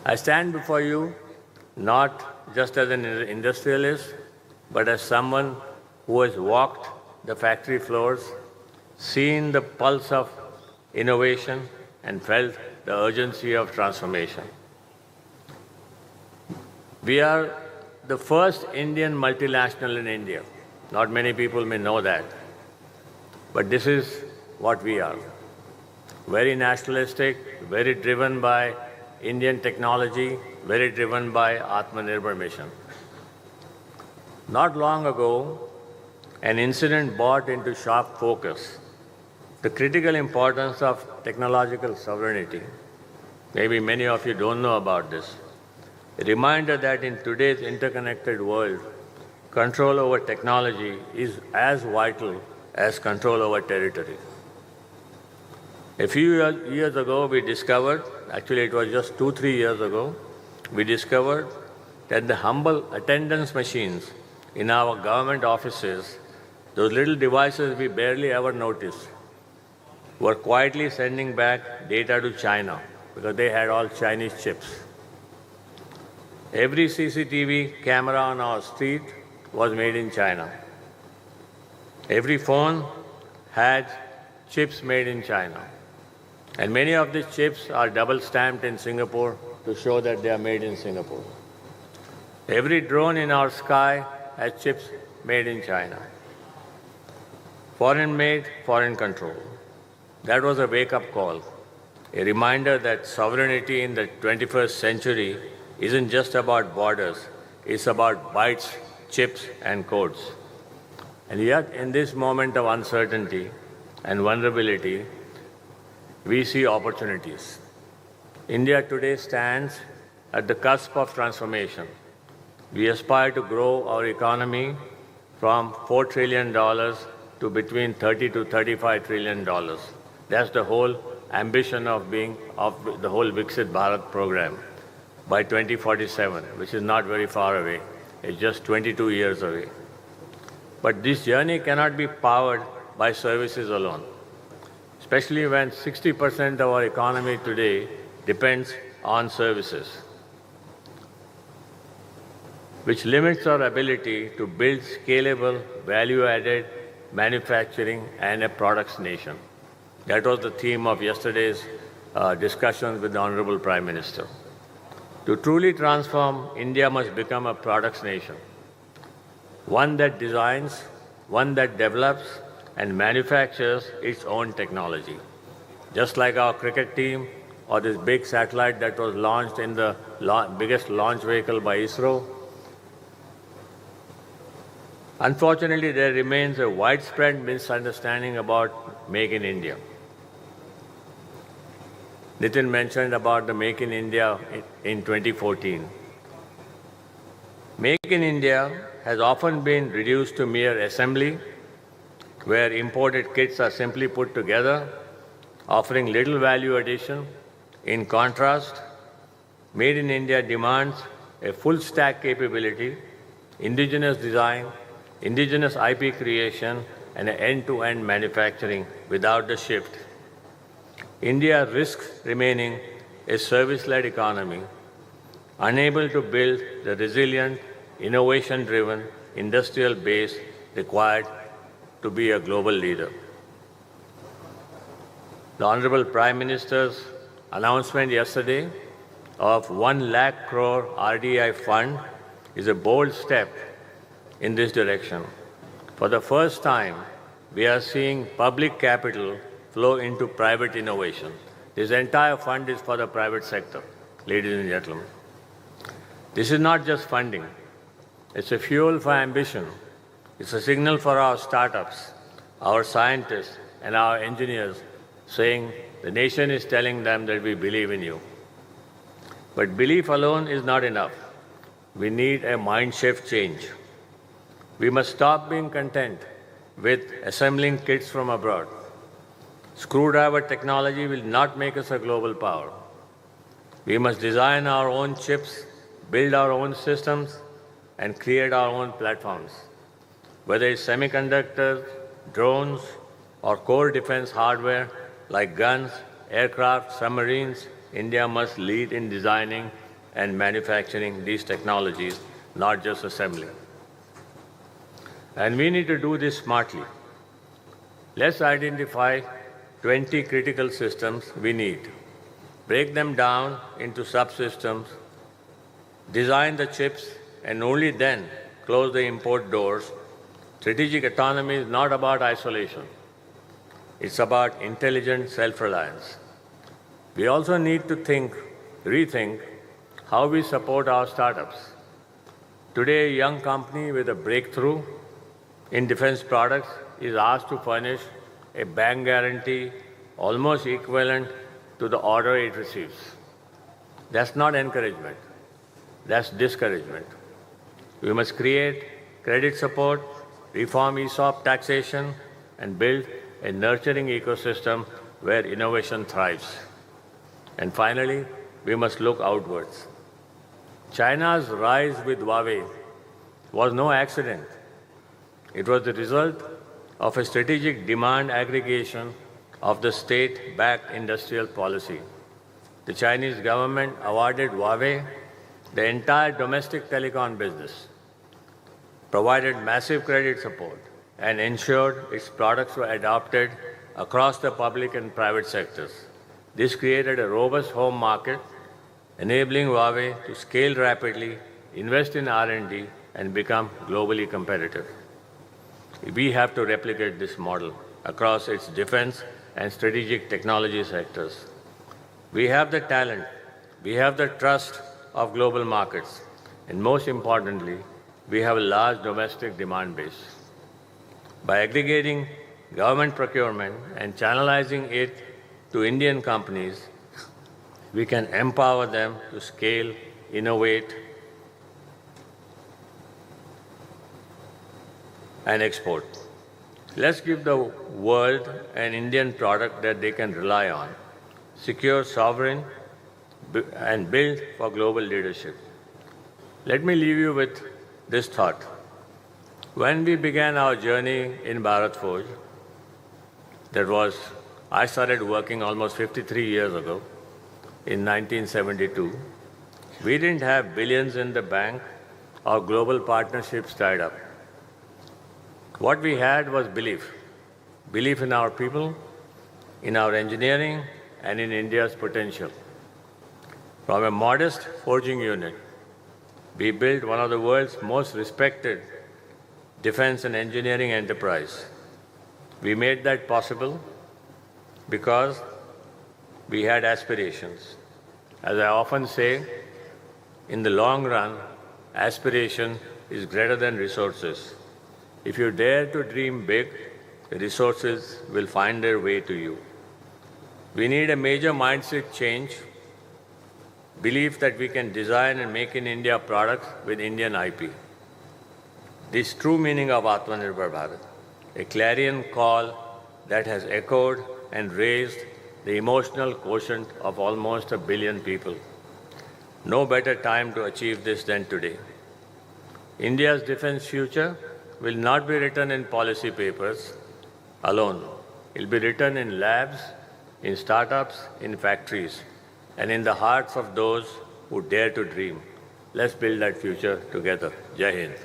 I stand before you not just as an industrialist, but as someone who has walked the factory floors, seen the pulse of innovation, and felt the urgency of transformation. We are the first Indian multinational in India. Not many people may know that. But this is what we are. Very nationalistic, very driven by Indian technology, very driven by atmanirbhar mission. Not long ago, an incident brought into sharp focus the critical importance of technological sovereignty. Maybe many of you don't know about this. A reminder that in today's interconnected world, control over technology is as vital as control over territory. A few years ago, we discovered, actually it was just 2-3 years ago, we discovered that the humble attendance machines in our government offices, those little devices we barely ever noticed, were quietly sending back data to China because they had all Chinese chips. Every CCTV camera on our street was made in China. Every phone had chips made in China. And many of these chips are double stamped in Singapore to show that they are made in Singapore. Every drone in our sky has chips made in China. Foreign made, foreign control. That was a wake-up call, a reminder that sovereignty in the 21st century isn't just about borders, it's about bytes, chips, and codes. And yet, in this moment of uncertainty and vulnerability, we see opportunities. India today stands at the cusp of transformation. We aspire to grow our economy from $4 trillion to between $30 to $35 trillion. That's the whole ambition of the whole Viksit Bharat program by 2047, which is not very far away. It's just 22 years away. But this journey cannot be powered by services alone, especially when 60% of our economy today depends on services, which limits our ability to build scalable, value-added manufacturing and a products nation. That was the theme of yesterday's discussions with the Honorable Prime Minister. To truly transform, India must become a products nation, one that designs, one that develops and manufactures its own technology. Just like our cricket team or this big satellite that was launched in the biggest launch vehicle by ISRO. Unfortunately, there remains a widespread misunderstanding about Make in India. Nitin mentioned about the Make in India in 2014. Make in India has often been reduced to mere assembly, where imported kits are simply put together, offering little value addition. In contrast, Made in India demands a full stack capability, indigenous design, indigenous IP creation, and an end-to-end manufacturing without the shift. India risks remaining a service-led economy, unable to build the resilient, innovation-driven industrial base required to be a global leader. The Honorable Prime Minister's announcement yesterday of 1 lakh crore RDI fund is a bold step in this direction. For the first time, we are seeing public capital flow into private innovation. This entire fund is for the private sector, ladies and gentlemen. This is not just funding. It's a fuel for ambition. It's a signal for our startups, our scientists, and our engineers saying the nation is telling them that we believe in you. But belief alone is not enough. We need a mind shift change. We must stop being content with assembling kits from abroad. Screwdriver technology will not make us a global power. We must design our own chips, build our own systems, and create our own platforms. Whether it's semiconductors, drones, or core defense hardware like guns, aircraft, submarines, India must lead in designing and manufacturing these technologies, not just assembling. And we need to do this smartly. Let's identify 20 critical systems we need. Break them down into subsystems, design the chips, and only then close the import doors. Strategic autonomy is not about isolation. It's about intelligent self-reliance. We also need to rethink how we support our startups. Today, a young company with a breakthrough in defense products is asked to furnish a bank guarantee almost equivalent to the order it receives. That's not encouragement. That's discouragement. We must create credit support, reform ESOP taxation, and build a nurturing ecosystem where innovation thrives. And finally, we must look outwards. China's rise with Huawei was no accident. It was the result of a strategic demand aggregation of the state-backed industrial policy. The Chinese government awarded Huawei the entire domestic telecom business, provided massive credit support, and ensured its products were adopted across the public and private sectors. This created a robust home market, enabling Huawei to scale rapidly, invest in R&D, and become globally competitive. We have to replicate this model across its defense and strategic technology sectors. We have the talent, we have the trust of global markets, and most importantly, we have a large domestic demand base. By aggregating government procurement and channelizing it to Indian companies, we can empower them to scale, innovate, and export. Let's give the world an Indian product that they can rely on, secure, sovereign, and build for global leadership. Let me leave you with this thought. When we began our journey in Bharat Forge, I started working almost 53 years ago in 1972. We didn't have billions in the bank or global partnerships tied up. What we had was belief in our people, in our engineering, and in India's potential. From a modest forging unit, we built one of the world's most respected defense and engineering enterprise. We made that possible because we had aspirations. As I often say, in the long run, aspiration is greater than resources. If you dare to dream big, the resources will find their way to you. We need a major mindset change, belief that we can design and make in India products with Indian IP. This true meaning of Atmanirbhar Bharat, a clarion call that has echoed and raised the emotional quotient of almost 1 billion people. No better time to achieve this than today. India's defense future will not be written in policy papers alone. It will be written in labs, in startups, in factories, and in the hearts of those who dare to dream. Let's build that future together. Jai Hind.